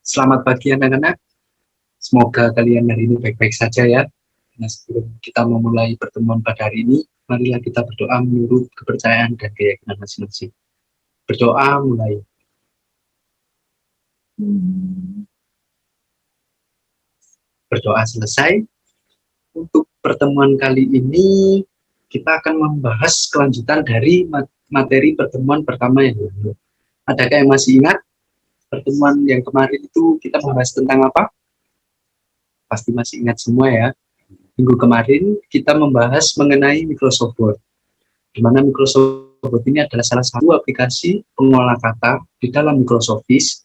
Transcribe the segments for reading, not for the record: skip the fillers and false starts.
Selamat pagi anak-anak. Semoga kalian hari ini baik-baik saja ya. Nah, sebelum kita memulai pertemuan pada hari ini, marilah kita berdoa menurut kepercayaan dan keyakinan masing-masing. Berdoa mulai. Berdoa selesai. Untuk pertemuan kali ini, kita akan membahas kelanjutan dari materi pertemuan pertama yang lalu. Adakah yang masih ingat pertemuan yang kemarin itu kita membahas tentang apa? Pasti masih ingat semua ya. Minggu kemarin kita membahas mengenai Microsoft Word, di mana Microsoft Word ini adalah salah satu aplikasi pengolah kata di dalam Microsoft Office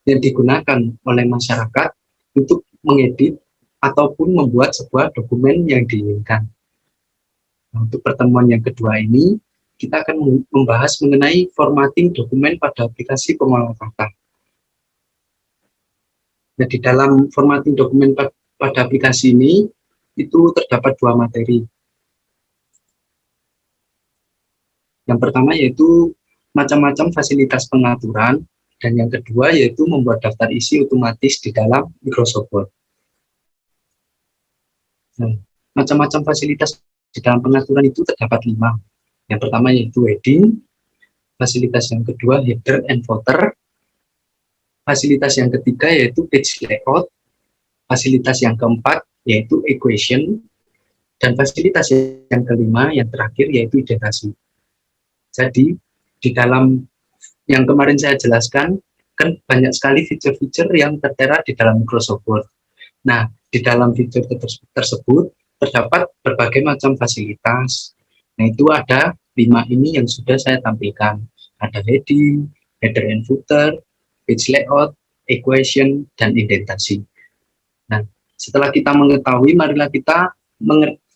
yang digunakan oleh masyarakat untuk mengedit ataupun membuat sebuah dokumen yang diinginkan. Nah, untuk pertemuan yang kedua ini, kita akan membahas mengenai formatting dokumen pada aplikasi pengolah kata. Nah, di dalam formatting dokumen pada aplikasi ini, itu terdapat dua materi. Yang pertama yaitu macam-macam fasilitas pengaturan, dan yang kedua yaitu membuat daftar isi otomatis di dalam Microsoft Word. Nah, macam-macam fasilitas di dalam pengaturan itu terdapat 5. Yang pertama yaitu heading, fasilitas yang kedua header and footer, fasilitas yang ketiga yaitu page layout, fasilitas yang keempat yaitu equation, dan fasilitas yang kelima yang terakhir yaitu indentasi. Jadi di dalam yang kemarin saya jelaskan, kan banyak sekali fitur-fitur yang tertera di dalam Microsoft Word. Nah, di dalam fitur tersebut terdapat berbagai macam fasilitas. Nah, itu ada 5 ini yang sudah saya tampilkan. Ada heading, header and footer, page layout, equation, dan indentasi. Nah, setelah kita mengetahui, marilah kita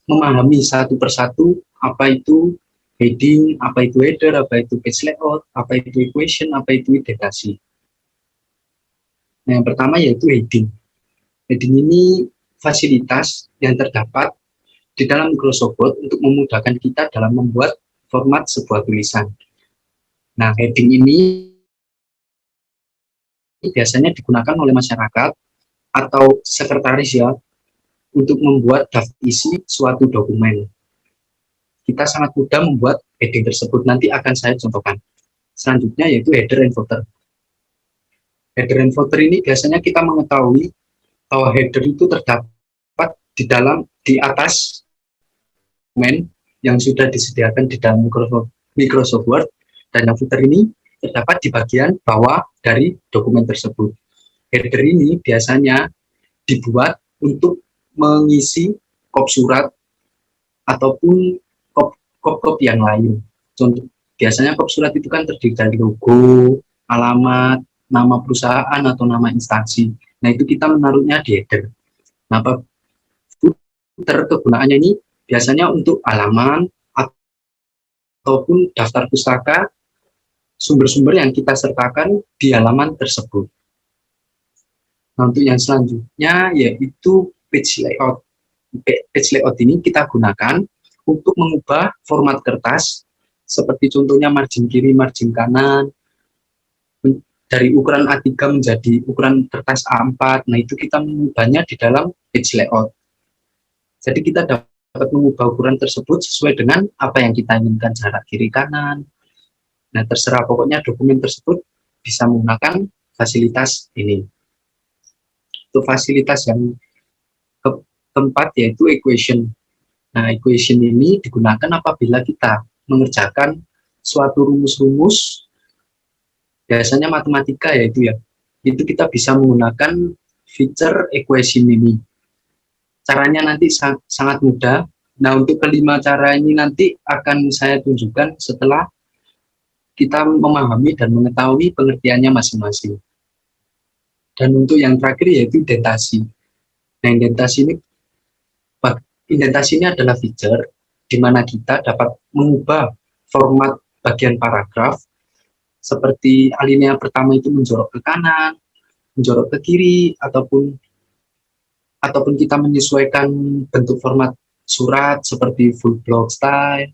memahami satu persatu apa itu heading, apa itu header, apa itu page layout, apa itu equation, apa itu indentasi. Nah, yang pertama yaitu heading. Heading ini fasilitas yang terdapat di dalam Microsoft Word untuk memudahkan kita dalam membuat format sebuah tulisan. Nah, heading ini biasanya digunakan oleh masyarakat atau sekretaris ya untuk membuat daftar isi suatu dokumen. Kita sangat mudah membuat heading tersebut, nanti akan saya contohkan. Selanjutnya yaitu header and footer. Header and footer ini biasanya kita mengetahui bahwa header itu terdapat di atas dokumen yang sudah disediakan di dalam Microsoft Word, dan yang footer ini terdapat di bagian bawah dari dokumen tersebut. Header ini biasanya dibuat untuk mengisi kop surat ataupun kop yang lain. Contoh, biasanya kop surat itu kan terdiri dari logo, alamat, nama perusahaan atau nama instansi. Nah, itu kita menaruhnya di header. Nah, footer kegunaannya ini biasanya untuk halaman ataupun daftar pustaka, sumber-sumber yang kita sertakan di halaman tersebut. Nah, untuk yang selanjutnya yaitu page layout. Page layout ini kita gunakan untuk mengubah format kertas, seperti contohnya margin kiri, margin kanan, dari ukuran A3 menjadi ukuran kertas A4. Nah, itu kita mengubahnya di dalam page layout. Jadi kita dapat mengubah ukuran tersebut sesuai dengan apa yang kita inginkan, jarak kiri kanan. Nah, terserah, pokoknya dokumen tersebut bisa menggunakan fasilitas ini. Untuk fasilitas yang keempat yaitu equation. Nah, equation ini digunakan apabila kita mengerjakan suatu rumus-rumus, biasanya matematika yaitu ya, itu kita bisa menggunakan feature equation ini. Caranya nanti sangat mudah. Nah, untuk kelima cara ini nanti akan saya tunjukkan setelah kita memahami dan mengetahui pengertiannya masing-masing. Dan untuk yang terakhir yaitu indentasi. Nah, indentasi ini adalah feature di mana kita dapat mengubah format bagian paragraf, seperti alinea pertama itu menjorok ke kanan, menjorok ke kiri, ataupun kita menyesuaikan bentuk format surat seperti full block style,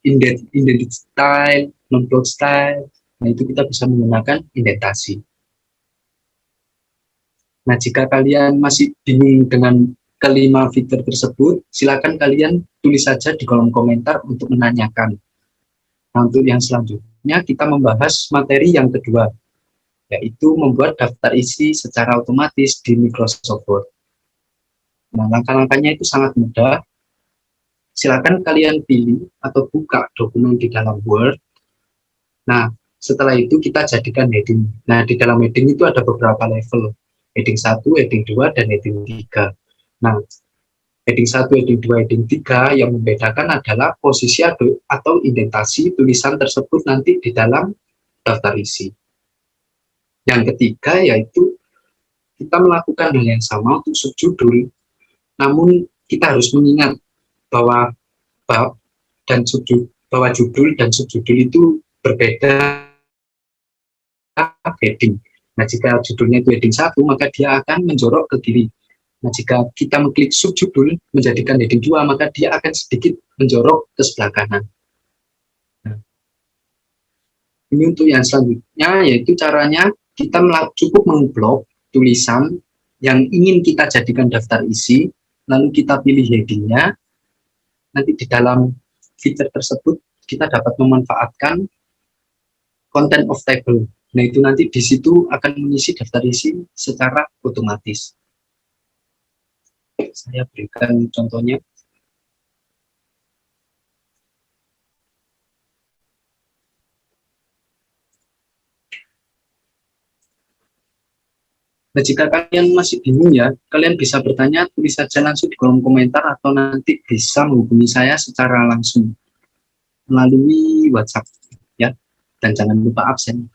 indented style, non block style. Nah, itu kita bisa menggunakan indentasi. Nah, jika kalian masih bingung dengan kelima fitur tersebut, silakan kalian tulis saja di kolom komentar untuk menanyakan. Nah, untuk yang selanjutnya kita membahas materi yang kedua, yaitu membuat daftar isi secara otomatis di Microsoft Word. Nah, langkah-langkahnya itu sangat mudah. Silakan kalian pilih atau buka dokumen di dalam Word. Nah, setelah itu kita jadikan heading. Nah, di dalam heading itu ada beberapa level. Heading 1, heading 2, dan heading 3. Nah, heading 1, heading 2, heading 3 yang membedakan adalah posisi atau indentasi tulisan tersebut nanti di dalam daftar isi. Yang ketiga yaitu kita melakukan hal yang sama untuk subjudul, namun kita harus mengingat bahwa bab dan bahwa judul dan subjudul itu berbeda heading. Nah, jika judulnya itu heading 1, maka dia akan menjorok ke kiri. Nah, jika kita mengklik subjudul menjadikan heading 2, maka dia akan sedikit menjorok ke sebelah kanan. Nah, ini untuk yang selanjutnya, yaitu caranya kita cukup mengblok tulisan yang ingin kita jadikan daftar isi, lalu kita pilih headingnya. Nanti di dalam fitur tersebut kita dapat memanfaatkan content of table. Nah, itu nanti di situ akan mengisi daftar isi secara otomatis. Saya berikan contohnya. Nah, jika kalian masih bingung ya, kalian bisa bertanya, tulis saja langsung di kolom komentar atau nanti bisa menghubungi saya secara langsung melalui WhatsApp ya. Dan jangan lupa absen.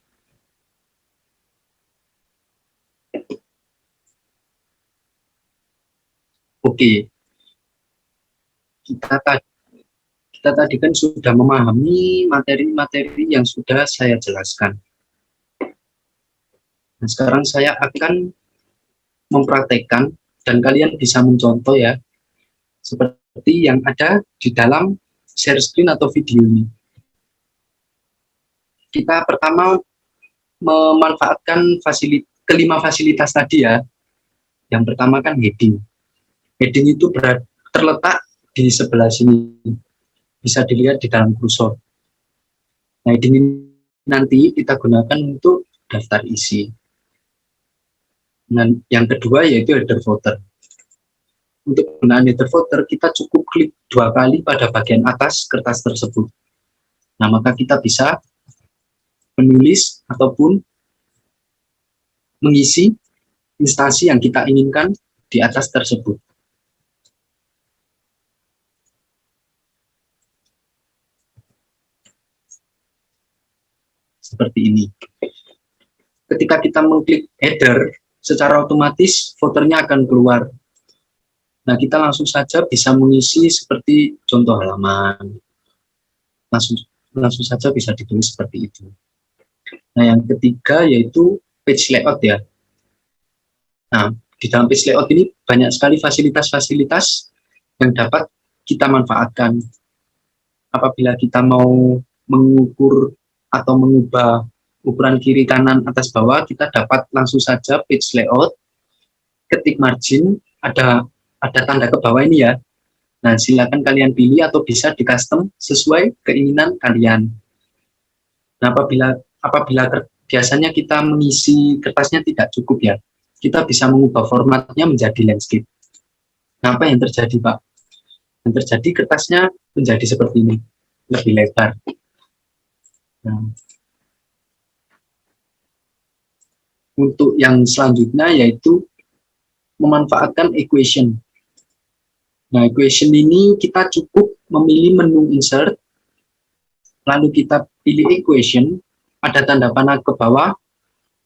Oke. Kita tadi kan sudah memahami materi-materi yang sudah saya jelaskan. Nah, sekarang saya akan mempraktekkan dan kalian bisa mencontoh ya, seperti yang ada di dalam share screen atau video ini. Kita pertama memanfaatkan kelima fasilitas tadi ya. Yang pertama kan heading. Heading itu terletak di sebelah sini. Bisa dilihat di dalam kursor. Nah, heading ini nanti kita gunakan untuk daftar isi. Dan yang kedua yaitu header footer. Untuk penggunaan header footer, kita cukup klik 2 kali pada bagian atas kertas tersebut. Nah, maka kita bisa menulis ataupun mengisi instansi yang kita inginkan di atas tersebut. Seperti ini. Ketika kita mengklik header, secara otomatis footernya akan keluar. Nah, kita langsung saja bisa mengisi seperti contoh halaman. Langsung saja bisa ditulis seperti itu. Nah, yang ketiga yaitu page layout ya. Nah, di dalam page layout ini banyak sekali fasilitas-fasilitas yang dapat kita manfaatkan. Apabila kita mau mengukur atau mengubah ukuran kiri kanan atas bawah, kita dapat langsung saja page layout, ketik margin, ada tanda ke bawah ini ya. Nah, silakan kalian pilih atau bisa di custom sesuai keinginan kalian. Nah, apabila biasanya kita mengisi kertasnya tidak cukup ya, kita bisa mengubah formatnya menjadi landscape. Nah, apa yang terjadi, Pak? Yang terjadi kertasnya menjadi seperti ini, lebih lebar. Nah, untuk yang selanjutnya yaitu memanfaatkan equation. Nah, equation ini kita cukup memilih menu insert, lalu kita pilih equation, ada tanda panah ke bawah.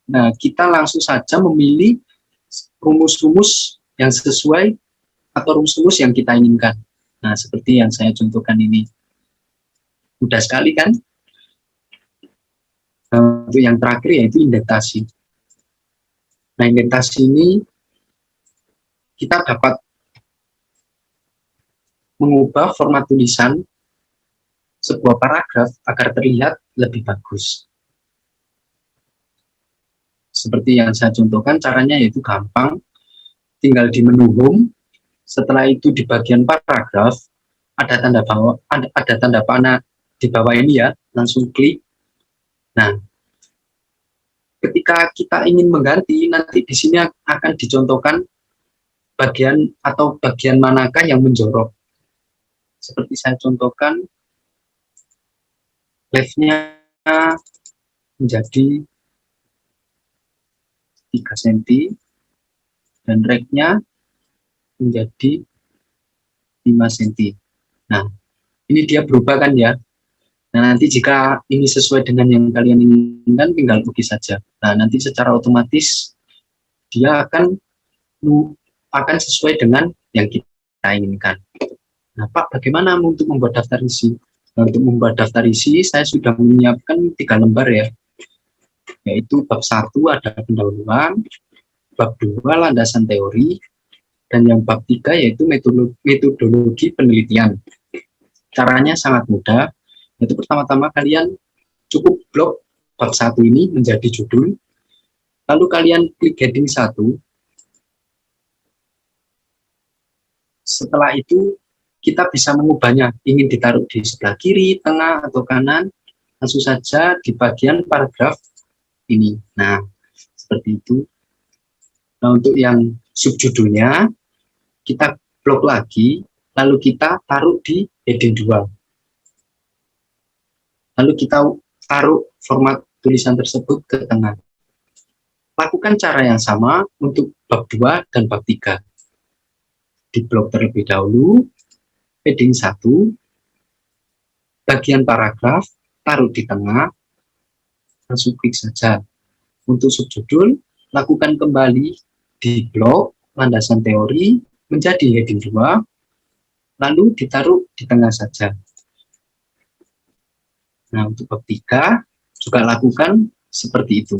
Nah, kita langsung saja memilih rumus-rumus yang sesuai atau rumus-rumus yang kita inginkan. Nah, seperti yang saya contohkan ini. Mudah sekali kan? Nah, untuk yang terakhir yaitu indentasi. Nah, indentasi ini kita dapat mengubah format tulisan sebuah paragraf agar terlihat lebih bagus. seperti yang saya contohkan, caranya yaitu gampang, tinggal di menu home. Setelah itu di bagian paragraf ada tanda bawah, ada tanda panah di bawah ini ya, langsung klik. Nah, ketika kita ingin mengganti, nanti di sini akan dicontohkan bagian atau bagian manakah yang menjorok. Seperti saya contohkan, left-nya menjadi 3 cm dan right-nya menjadi 5 cm. Nah, ini dia berubah kan ya. Nah, nanti jika ini sesuai dengan yang kalian inginkan, tinggal oke saja. Nah, nanti secara otomatis dia akan sesuai dengan yang kita inginkan. Nah, Pak, bagaimana untuk membuat daftar isi? Nah, untuk membuat daftar isi, saya sudah menyiapkan 3 lembar ya, yaitu bab 1 ada pendahuluan, bab 2 landasan teori, dan yang bab 3 yaitu metodologi penelitian. Caranya sangat mudah, yaitu pertama-tama kalian cukup blok bab 1 ini menjadi judul, lalu kalian klik heading 1. Setelah itu kita bisa mengubahnya, ingin ditaruh di sebelah kiri, tengah, atau kanan, langsung saja di bagian paragraf ini. Nah, seperti itu. Nah, untuk yang subjudulnya kita blok lagi, lalu kita taruh di heading 2. Lalu kita taruh format tulisan tersebut ke tengah. Lakukan cara yang sama untuk bab 2 dan bab 3. Di blok terlebih dahulu, heading 1, bagian paragraf, taruh di tengah, langsung klik saja. Untuk subjudul, lakukan kembali di blok landasan teori menjadi heading 2, lalu ditaruh di tengah saja. Nah, untuk bab 3 juga lakukan seperti itu.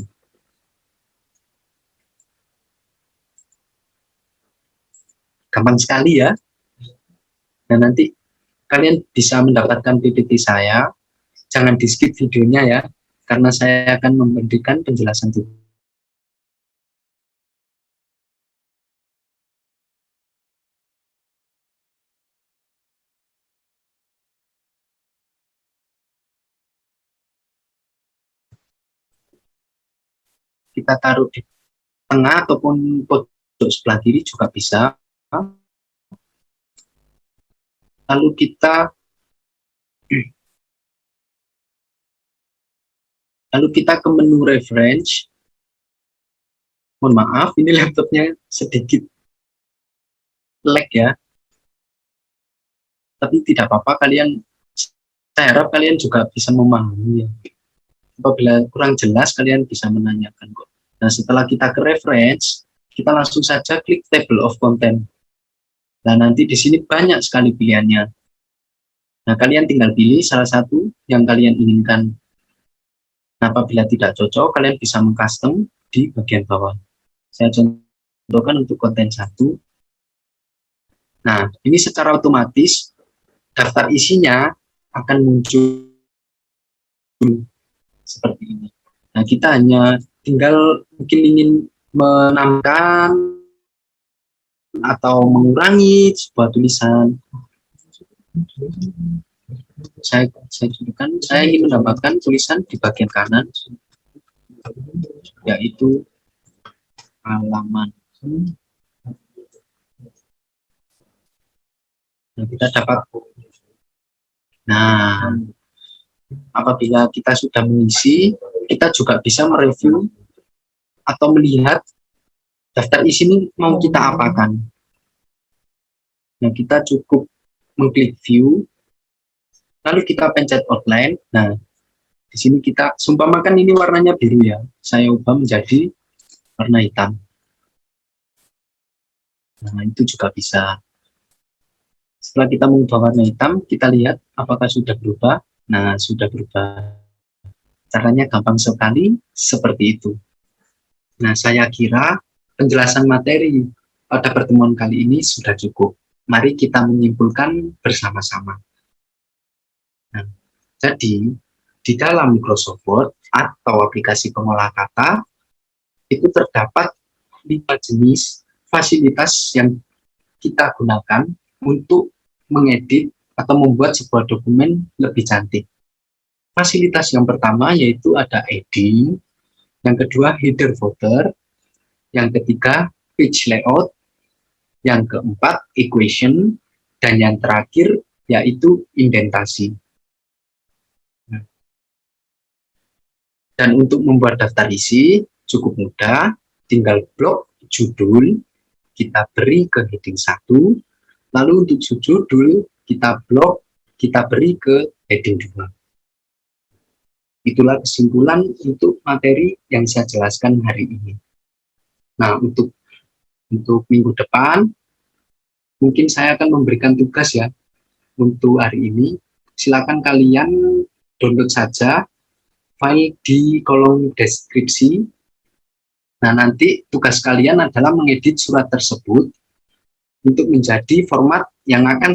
Gampang sekali ya. Nah, nanti kalian bisa mendapatkan PPT saya. Jangan di skip videonya ya, karena saya akan memberikan penjelasan itu. Kita taruh di tengah ataupun pojok sebelah kiri juga bisa. Lalu kita ke menu reference. Mohon maaf, ini laptopnya sedikit lag ya. Tapi tidak apa-apa, saya harap kalian juga bisa memahami ya. Apabila kurang jelas, kalian bisa menanyakan kok. Nah, setelah kita ke reference, kita langsung saja klik table of content. Nah, nanti di sini banyak sekali pilihannya. Nah, kalian tinggal pilih salah satu yang kalian inginkan. Nah, apabila tidak cocok, kalian bisa mengcustom di bagian bawah. Saya contohkan untuk konten 1. Nah, ini secara otomatis daftar isinya akan muncul seperti ini. Nah, kita hanya tinggal mungkin ingin menambahkan atau mengurangi sebuah tulisan. Saya tunjukkan, saya ingin menambahkan tulisan di bagian kanan, yaitu halaman. Nah, kita dapat. Nah, apabila kita sudah mengisi, kita juga bisa mereview atau melihat daftar isi ini mau kita apakan. Nah, kita cukup mengklik view, lalu kita pencet outline. Nah, di sini kita seumpamakan ini warnanya biru ya, saya ubah menjadi warna hitam. Nah, itu juga bisa. Setelah kita mengubah warna hitam, kita lihat apakah sudah berubah. Nah, sudah berubah. Caranya gampang sekali, seperti itu. Nah, saya kira penjelasan materi pada pertemuan kali ini sudah cukup. Mari kita menyimpulkan bersama-sama. Nah, jadi, di dalam Microsoft Word atau aplikasi pengolah kata, itu terdapat 5 jenis fasilitas yang kita gunakan untuk mengedit atau membuat sebuah dokumen lebih cantik. Fasilitas yang pertama yaitu ada heading, yang kedua header footer, yang ketiga page layout, yang keempat equation, dan yang terakhir yaitu indentasi. Dan untuk membuat daftar isi cukup mudah, tinggal blok judul kita beri ke heading 1, lalu untuk subjudul kita beri ke heading 2. Itulah kesimpulan untuk materi yang saya jelaskan hari ini. Nah, untuk minggu depan mungkin saya akan memberikan tugas ya untuk hari ini. Silakan kalian download saja file di kolom deskripsi. Nah, nanti tugas kalian adalah mengedit surat tersebut untuk menjadi format yang akan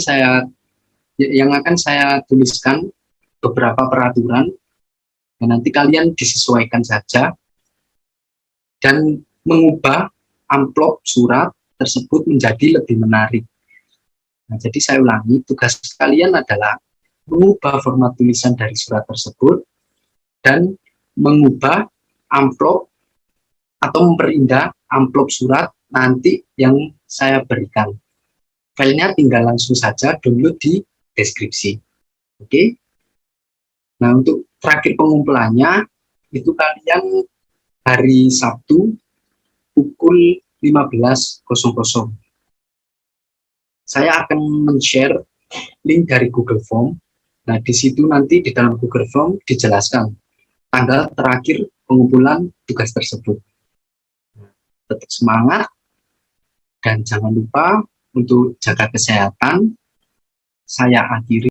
saya tuliskan beberapa peraturan. Dan nanti kalian disesuaikan saja dan mengubah amplop surat tersebut menjadi lebih menarik. Nah, jadi saya ulangi, tugas kalian adalah mengubah format tulisan dari surat tersebut dan mengubah amplop atau memperindah amplop surat nanti yang saya berikan. Filenya tinggal langsung saja download di deskripsi. Oke. Nah, untuk terakhir pengumpulannya itu kalian hari Sabtu pukul 15.00. Saya akan men-share link dari Google Form. Nah, di situ nanti di dalam Google Form dijelaskan tanggal terakhir pengumpulan tugas tersebut. Tetap semangat dan jangan lupa untuk jaga kesehatan. Saya akhiri.